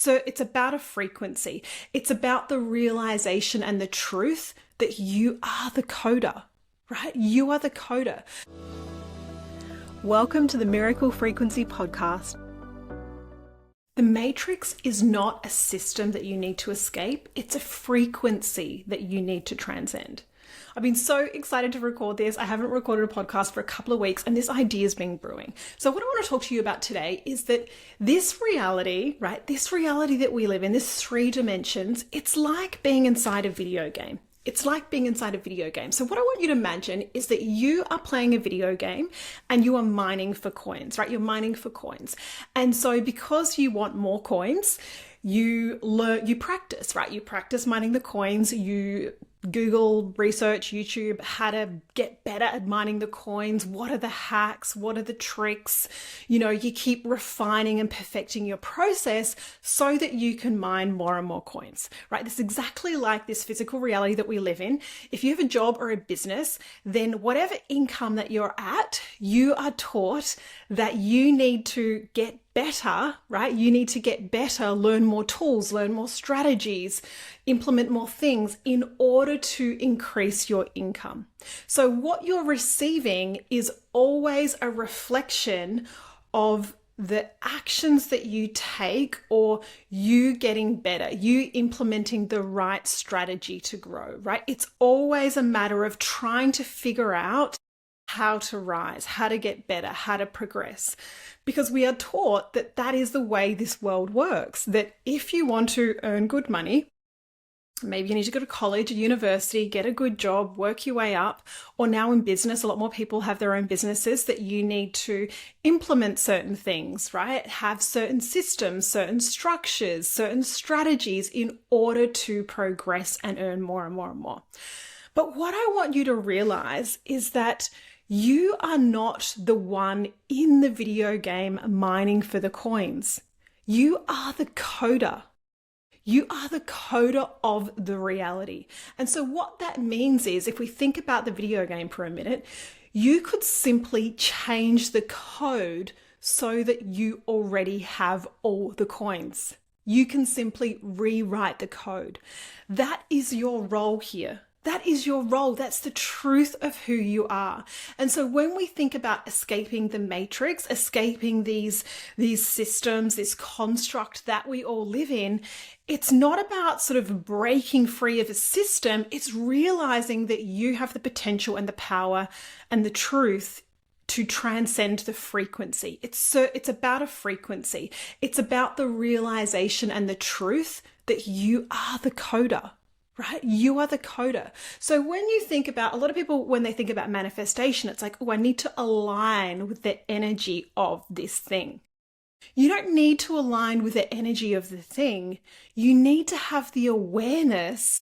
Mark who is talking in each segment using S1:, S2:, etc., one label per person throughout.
S1: So it's about a frequency. It's about the realization and the truth that you are the coder, right? You are the coder. Welcome to the Miracle Frequency Podcast. The matrix is not a system that you need to escape. It's a frequency that you need to transcend. I've been so excited to record this. I haven't recorded a podcast for a couple of weeks and this idea has been brewing. So what I want to talk to you about today is that this reality, right? This reality that we live in, this 3 dimensions, it's like being inside a video game. It's like being inside a video game. So what I want you to imagine is that you are playing a video game and you are mining for coins, right? You're mining for coins. And so because you want more coins, you practice, right? You practice mining the coins, you Google, research, YouTube, how to get better at mining the coins. What are the hacks? What are the tricks? You keep refining and perfecting your process so that you can mine more and more coins, right? This is exactly like this physical reality that we live in. If you have a job or a business, then whatever income that you're at, you are taught that you need to get better, right? You need to get better, learn more tools, learn more strategies, implement more things in order to increase your income. So what you're receiving is always a reflection of the actions that you take or you getting better, you implementing the right strategy to grow, right? It's always a matter of trying to figure out how to rise, how to get better, how to progress. Because we are taught that that is the way this world works, that if you want to earn good money, maybe you need to go to college or university, get a good job, work your way up, or now in business, a lot more people have their own businesses, that you need to implement certain things, right? Have certain systems, certain structures, certain strategies in order to progress and earn more and more and more. But what I want you to realize is that you are not the one in the video game mining for the coins. You are the coder. You are the coder of the reality. And so what that means is, if we think about the video game for a minute, you could simply change the code so that you already have all the coins. You can simply rewrite the code. That is your role here. That is your role. That's the truth of who you are. And so when we think about escaping the matrix, escaping these systems, this construct that we all live in, it's not about sort of breaking free of a system. It's realizing that you have the potential and the power and the truth to transcend the frequency. It's about a frequency. It's about the realization and the truth that you are the coder. Right? You are the coder. So when you think about, a lot of people, when they think about manifestation, it's like, oh, I need to align with the energy of this thing. You don't need to align with the energy of the thing. You need to have the awareness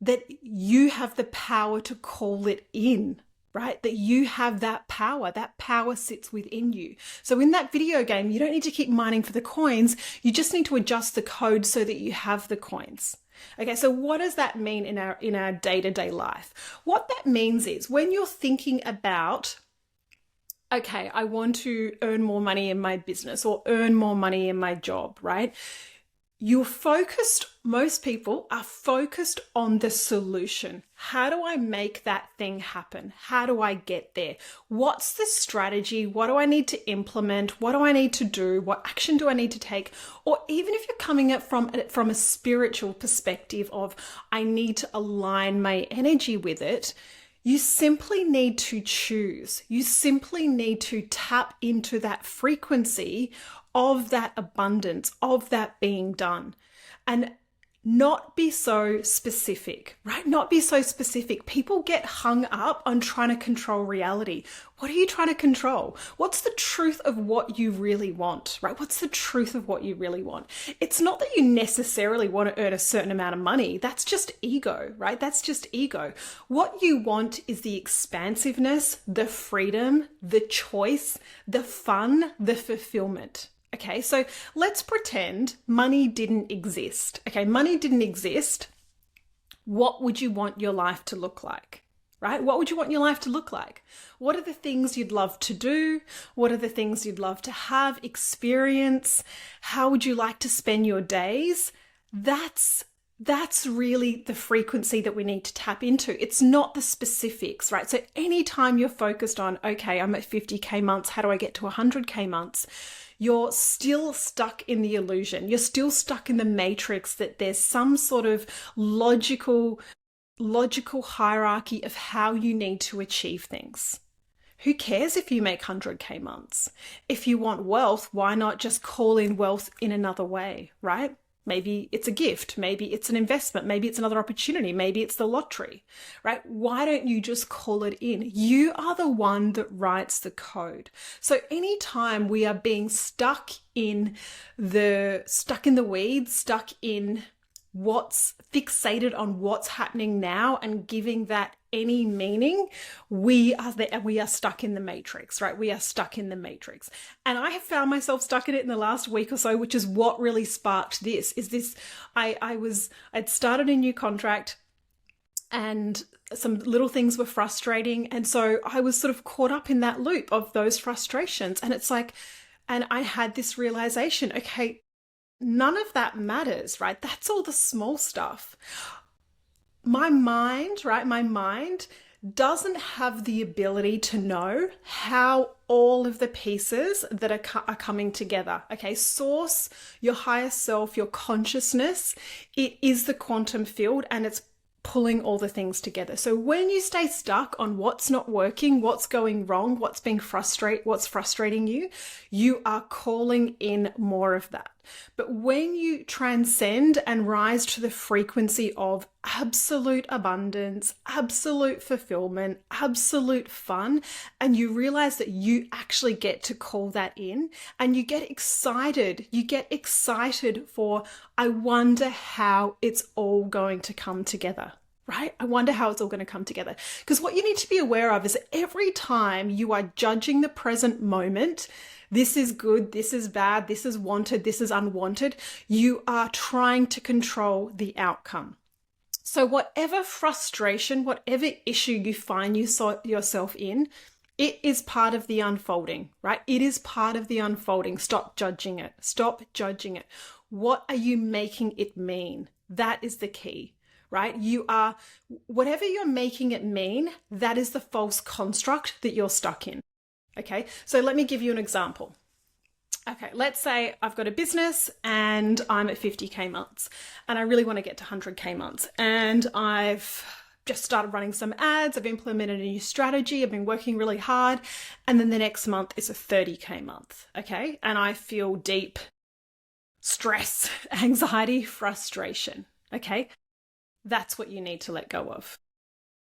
S1: that you have the power to call it in, right? That you have that power. That power sits within you. So in that video game, you don't need to keep mining for the coins. You just need to adjust the code so that you have the coins. Okay, so what does that mean in our day-to-day life? What that means is when you're thinking about, okay, I want to earn more money in my business or earn more money in my job, right? Most people are focused on the solution. How do I make that thing happen? How do I get there? What's the strategy? What do I need to implement? What do I need to do? What action do I need to take? Or even if you're coming at from a spiritual perspective of, I need to align my energy with it, you simply need to choose. You simply need to tap into that frequency of that abundance, of that being done, and not be so specific, right? Not be so specific. People get hung up on trying to control reality. What are you trying to control? What's the truth of what you really want, right? What's the truth of what you really want? It's not that you necessarily want to earn a certain amount of money. That's just ego, right? That's just ego. What you want is the expansiveness, the freedom, the choice, the fun, the fulfillment. Okay, so let's pretend money didn't exist. Okay, money didn't exist. What would you want your life to look like? right? What would you want your life to look like? What are the things you'd love to do? What are the things you'd love to have, experience? How would you like to spend your days? That's really the frequency that we need to tap into. It's not the specifics, right? So anytime you're focused on, okay, I'm at 50K months, how do I get to 100K months? You're still stuck in the illusion. You're still stuck in the matrix that there's some sort of logical hierarchy of how you need to achieve things. Who cares if you make 100K months? If you want wealth, why not just call in wealth in another way, right? Maybe it's a gift, maybe it's an investment, maybe it's another opportunity, maybe it's the lottery, right? Why don't you just call it in? You are the one that writes the code. So anytime we are being stuck in the weeds, stuck in what's fixated on what's happening now and giving that any meaning, we are stuck in the matrix, right? We are stuck in the matrix. And I have found myself stuck in it in the last week or so, which is what really sparked this. I'd started a new contract and some little things were frustrating. And so I was sort of caught up in that loop of those frustrations. And it's like, and I had this realization, okay, none of that matters, right? That's all the small stuff. My mind doesn't have the ability to know how all of the pieces that are coming together. Okay, source, your higher self, your consciousness, it is the quantum field and it's pulling all the things together. So when you stay stuck on what's not working, what's going wrong, what's frustrating you, you are calling in more of that. But when you transcend and rise to the frequency of absolute abundance, absolute fulfillment, absolute fun, and you realize that you actually get to call that in and you get excited for, I wonder how it's all going to come together. Right? I wonder how it's all going to come together. Because what you need to be aware of is every time you are judging the present moment, this is good, this is bad, this is wanted, this is unwanted, you are trying to control the outcome. So whatever frustration, whatever issue you find yourself in, it is part of the unfolding, right? It is part of the unfolding. Stop judging it. Stop judging it. What are you making it mean? That is the key. Right? Whatever you're making it mean, that is the false construct that you're stuck in. Okay. So let me give you an example. Okay. Let's say I've got a business and I'm at 50K months and I really want to get to 100K months and I've just started running some ads. I've implemented a new strategy. I've been working really hard. And then the next month is a 30K month. Okay. And I feel deep stress, anxiety, frustration. Okay. That's what you need to let go of.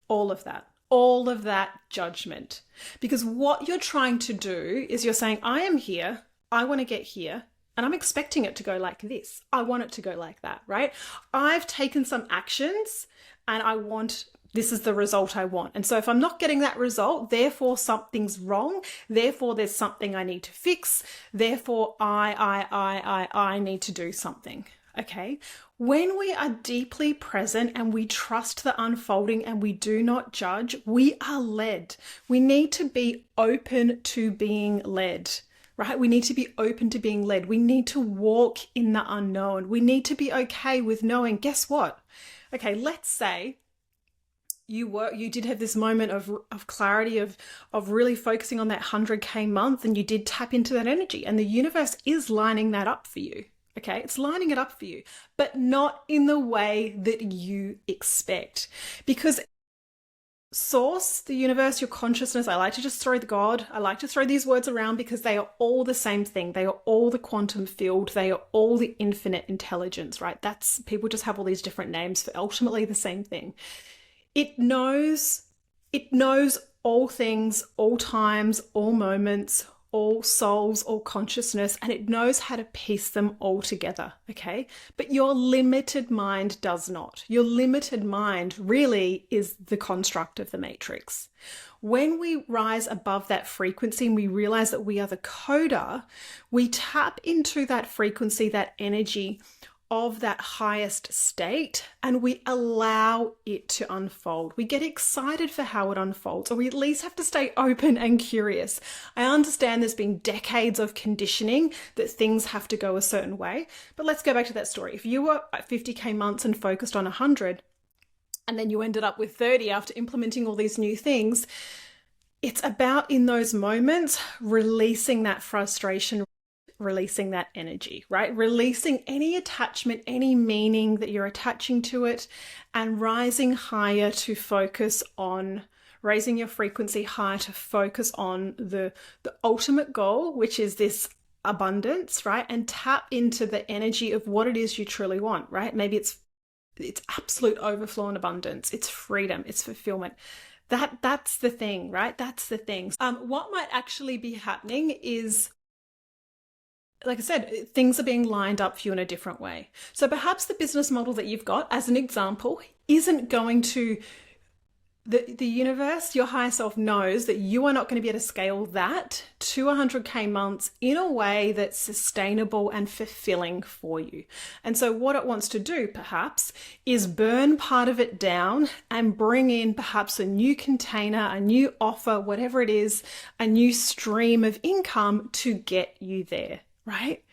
S1: All of that judgment. Because what you're trying to do is you're saying, I am here, I want to get here, and I'm expecting it to go like this. I want it to go like that, right? I've taken some actions and this is the result I want. And so if I'm not getting that result, therefore something's wrong. Therefore there's something I need to fix. Therefore I need to do something. Okay. When we are deeply present and we trust the unfolding and we do not judge, we are led. We need to be open to being led, right? We need to be open to being led. We need to walk in the unknown. We need to be okay with knowing, guess what? Okay, let's say you did have this moment of clarity, of really focusing on that 100K month, and you did tap into that energy, and the universe is lining that up for you. Okay, it's lining it up for you, but not in the way that you expect. Because source, the universe, your consciousness, I like to just throw these words around because they are all the same thing. They are all the quantum field. They are all the infinite intelligence, right? People just have all these different names for ultimately the same thing. It knows all things, all times, all moments, all souls, all consciousness, and it knows how to piece them all together, okay? But your limited mind does not. Your limited mind really is the construct of the matrix. When we rise above that frequency and we realize that we are the coder, we tap into that frequency, that energy of that highest state and we allow it to unfold. We get excited for how it unfolds, or we at least have to stay open and curious. I understand there's been decades of conditioning that things have to go a certain way, but let's go back to that story. If you were at 50K months and focused on 100, and then you ended up with 30 after implementing all these new things, it's about, in those moments, releasing that frustration, releasing that energy, right? Releasing any attachment, any meaning that you're attaching to it, and rising higher to focus on, raising your frequency higher to focus on the ultimate goal, which is this abundance, right? And tap into the energy of what it is you truly want, right? Maybe it's absolute overflow and abundance. It's freedom. It's fulfillment. That's the thing, right? That's the thing. What might actually be happening is, like I said, things are being lined up for you in a different way. So perhaps the business model that you've got, as an example, isn't going to, the universe, your higher self knows that you are not going to be able to scale that to 100K months in a way that's sustainable and fulfilling for you. And so what it wants to do perhaps is burn part of it down and bring in perhaps a new container, a new offer, whatever it is, a new stream of income to get you there. Right?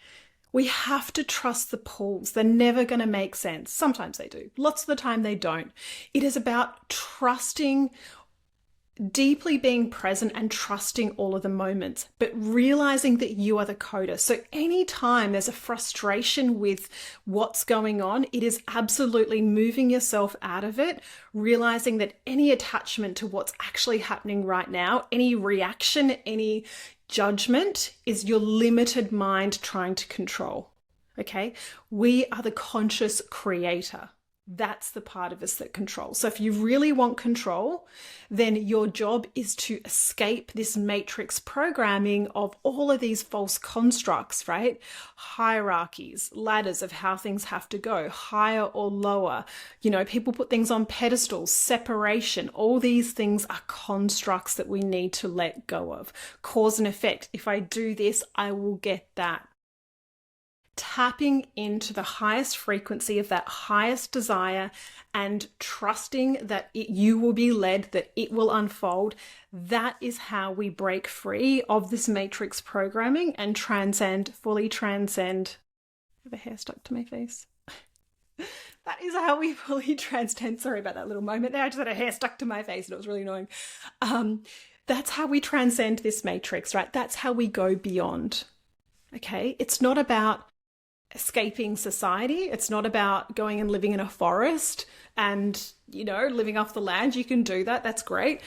S1: We have to trust the pulls. They're never going to make sense. Sometimes they do. Lots of the time they don't. It is about trusting, deeply being present and trusting all of the moments, but realizing that you are the coder. So anytime there's a frustration with what's going on, it is absolutely moving yourself out of it, realizing that any attachment to what's actually happening right now, any reaction, any judgment is your limited mind trying to control. Okay? We are the conscious creator. That's the part of us that controls. So if you really want control, then your job is to escape this matrix programming of all of these false constructs, right? Hierarchies, ladders of how things have to go, higher or lower. You know, people put things on pedestals, separation. All these things are constructs that we need to let go of. Cause and effect. If I do this, I will get that. Tapping into the highest frequency of that highest desire and trusting that you will be led, that it will unfold. That is how we break free of this matrix programming and transcend, fully transcend. I have a hair stuck to my face. That is how we fully transcend. Sorry about that little moment there. I just had a hair stuck to my face and it was really annoying. That's how we transcend this matrix, right? That's how we go beyond. Okay? It's not about escaping society. It's not about going and living in a forest and, you know, living off the land. You can do that. That's great.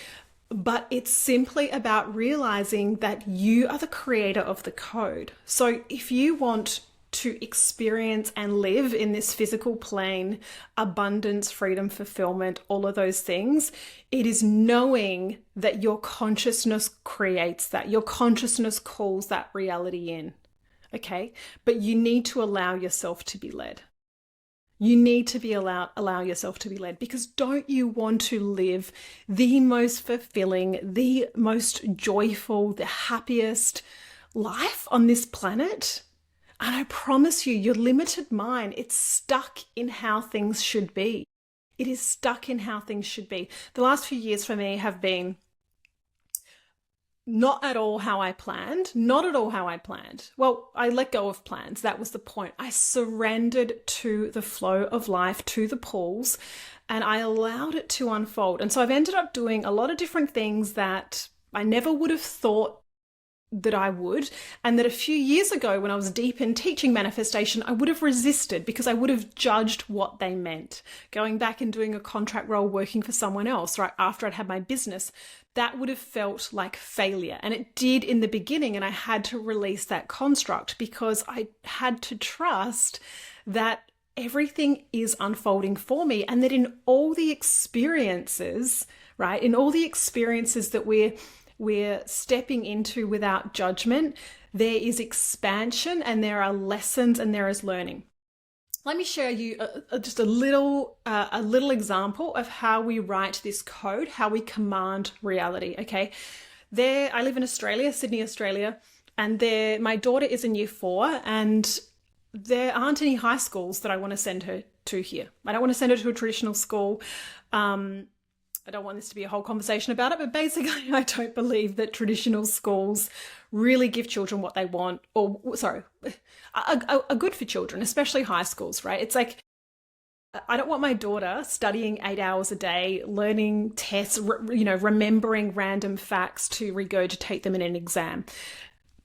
S1: But it's simply about realizing that you are the creator of the code. So if you want to experience and live in this physical plane, abundance, freedom, fulfillment, all of those things, it is knowing that your consciousness creates that. Your consciousness calls that reality in. Okay, but you need to allow yourself to be led. You need to allow yourself to be led, because don't you want to live the most fulfilling, the most joyful, the happiest life on this planet? And I promise you, your limited mind, it's stuck in how things should be. It is stuck in how things should be. The last few years for me have been not at all how I planned. Not at all how I planned. Well, I let go of plans. That was the point. I surrendered to the flow of life, to the pulls, and I allowed it to unfold. And so I've ended up doing a lot of different things that I never would have thought that I would, and that a few years ago when I was deep in teaching manifestation, I would have resisted because I would have judged what they meant. Going back and doing a contract role working for someone else, right after I'd had my business, that would have felt like failure. And it did in the beginning, and I had to release that construct because I had to trust that everything is unfolding for me, and that in all the experiences, right, in all the experiences that we're stepping into without judgment, there is expansion and there are lessons and there is learning. Let me share you just a little example of how we write this code, how we command reality. Okay, I live in Australia, Sydney, Australia, and my daughter is in year 4, and there aren't any high schools that I want to send her to here. I don't want to send her to a traditional school. I don't want this to be a whole conversation about it, but basically I don't believe that traditional schools really give children what they want, or sorry, are good for children, especially high schools, right? It's like, I don't want my daughter studying 8 hours a day, learning tests, remembering random facts to regurgitate them in an exam.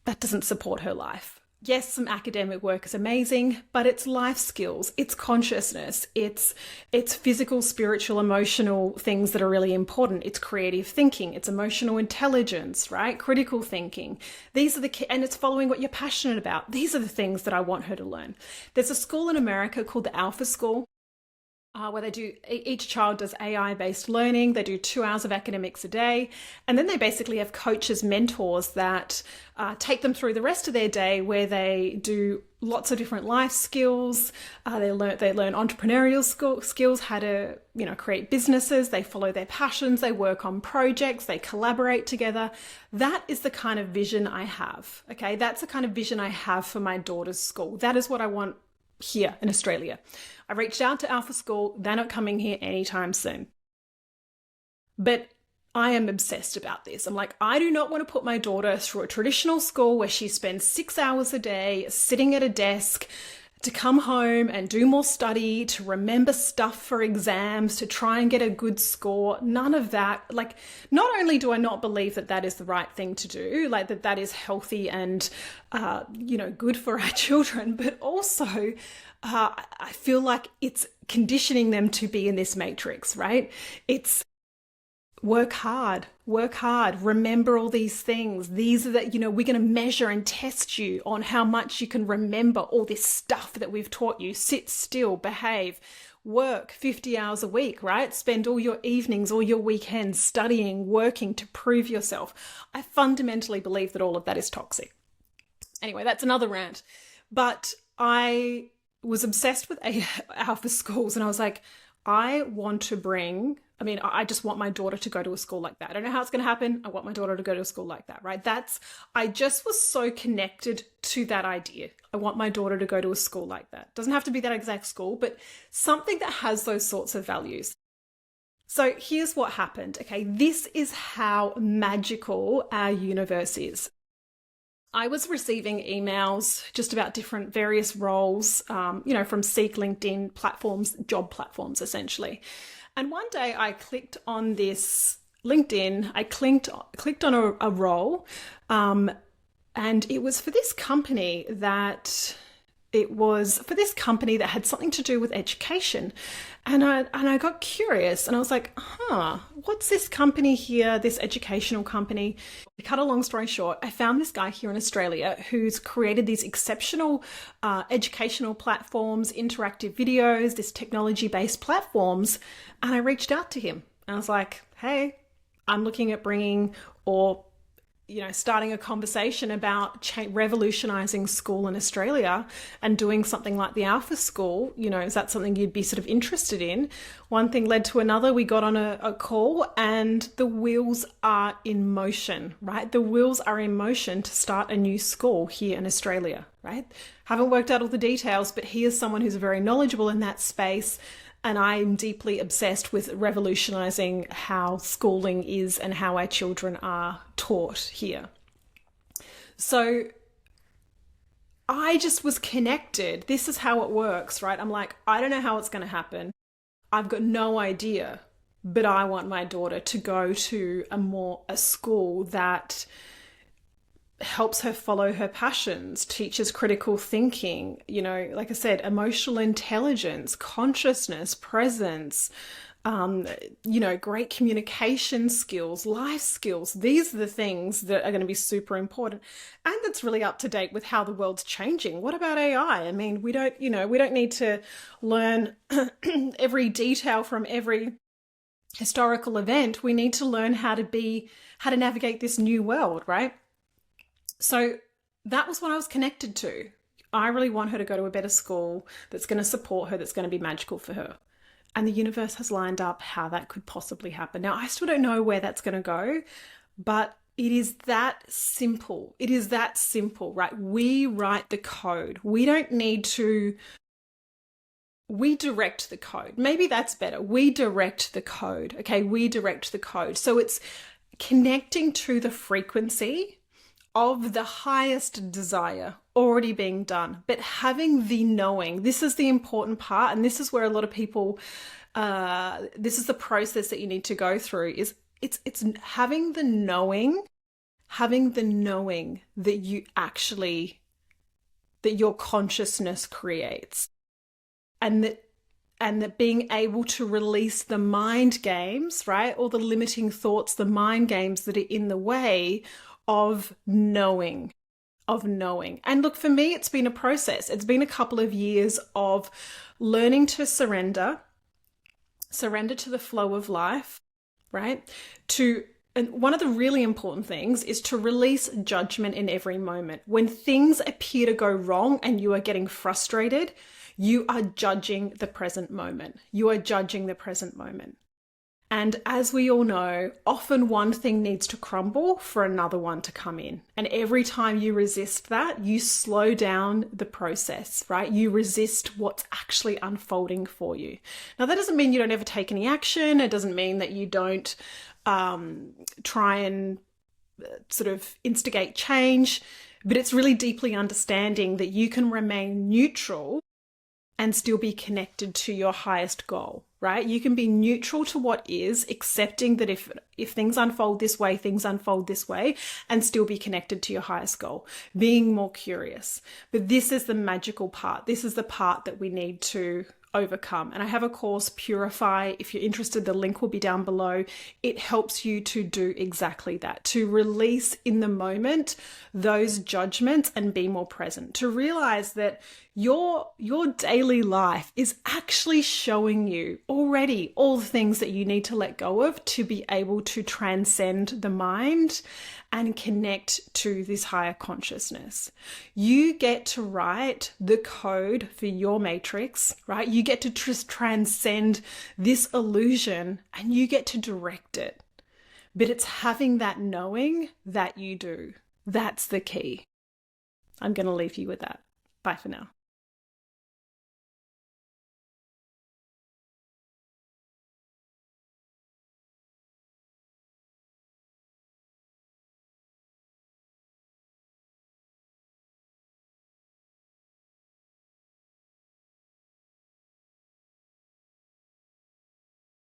S1: That doesn't support her life. Yes, some academic work is amazing, but it's life skills, it's consciousness, it's physical, spiritual, emotional things that are really important. It's creative thinking, it's emotional intelligence, right? Critical thinking. These are and it's following what you're passionate about. These are the things that I want her to learn. There's a school in America called the Alpha School, where each child does AI-based learning. They do 2 hours of academics a day. And then they basically have coaches, mentors that take them through the rest of their day, where they do lots of different life skills. They learn entrepreneurial skills, how to, create businesses. They follow their passions. They work on projects. They collaborate together. That is the kind of vision I have. Okay. That's the kind of vision I have for my daughter's school. That is what I want here in Australia. I reached out to Alpha School. They're not coming here anytime soon. But I am obsessed about this. I'm like, I do not want to put my daughter through a traditional school where she spends 6 hours a day sitting at a desk to come home and do more study, to remember stuff for exams, to try and get a good score. None of that. Like, not only do I not believe that that is the right thing to do, like that is healthy and, good for our children, but also I feel like it's conditioning them to be in this matrix, right? It's work hard, remember all these things. These are we're going to measure and test you on how much you can remember all this stuff that we've taught you. Sit still, behave, work 50 hours a week, right? Spend all your evenings, all your weekends studying, working to prove yourself. I fundamentally believe that all of that is toxic. Anyway, that's another rant. But I was obsessed with Alpha schools, and I was like, I just want my daughter to go to a school like that. I don't know how it's going to happen. I want my daughter to go to a school like that, right? I just was so connected to that idea. I want my daughter to go to a school like that. Doesn't have to be that exact school, but something that has those sorts of values. So here's what happened. Okay, this is how magical our universe is. I was receiving emails just about different various roles, from Seek, LinkedIn platforms, job platforms, essentially. And one day I clicked on this LinkedIn, I clicked on a role, and it was for this company that had something to do with education. And I got curious, and I was like, what's this company here, this educational company? To cut a long story short, I found this guy here in Australia who's created these exceptional educational platforms, interactive videos, this technology-based platforms. And I reached out to him. And I was like, hey, I'm looking at starting a conversation about revolutionizing school in Australia and doing something like the Alpha School. Is that something you'd be sort of interested in? One thing led to another. We got on a call, and the wheels are in motion, right? The wheels are in motion to start a new school here in Australia, right? Haven't worked out all the details, but he is someone who's very knowledgeable in that space. And I'm deeply obsessed with revolutionizing how schooling is and how our children are taught here. So I just was connected. This is how it works, right? I'm like, I don't know how it's going to happen. I've got no idea, but I want my daughter to go to a school that helps her follow her passions, teaches critical thinking, like I said, emotional intelligence, consciousness, presence, great communication skills, life skills. These are the things that are going to be super important. And that's really up to date with how the world's changing. What about AI? I mean, we don't need to learn every detail from every historical event. We need to learn how to navigate this new world, right? So that was what I was connected to. I really want her to go to a better school that's going to support her, that's going to be magical for her. And the universe has lined up how that could possibly happen. Now, I still don't know where that's going to go, but It is that simple. It is that simple, right? We write the code. We don't need to, we direct the code. Maybe that's better. We direct the code. Okay, we direct the code. So it's connecting to the frequency of the highest desire already being done, but having the knowing. This is the important part, and this is where a lot of people, this is the process that you need to go through, is it's having the knowing that you actually, that your consciousness creates, and that being able to release the mind games, right? All the limiting thoughts, the mind games that are in the way of knowing. And look, for me, it's been a process. It's been a couple of years of learning to surrender to the flow of life, right? And one of the really important things is to release judgment in every moment. When things appear to go wrong and you are getting frustrated, you are judging the present moment. You are judging the present moment. And as we all know, often one thing needs to crumble for another one to come in. And every time you resist that, you slow down the process, right? You resist what's actually unfolding for you. Now, that doesn't mean you don't ever take any action. It doesn't mean that you don't try and sort of instigate change, but it's really deeply understanding that you can remain neutral and still be connected to your highest goal, right? You can be neutral to what is, accepting that if things unfold this way, things unfold this way, and still be connected to your highest goal, being more curious. But this is the magical part. This is the part that we need to overcome. And I have a course, Purify. If you're interested, the link will be down below. It helps you to do exactly that, to release in the moment those judgments and be more present, to realize that your daily life is actually showing you already all the things that you need to let go of to be able to transcend the mind and connect to this higher consciousness. You get to write the code for your matrix, right? You get to just transcend this illusion and you get to direct it. But it's having that knowing that you do. That's the key. I'm going to leave you with that. Bye for now.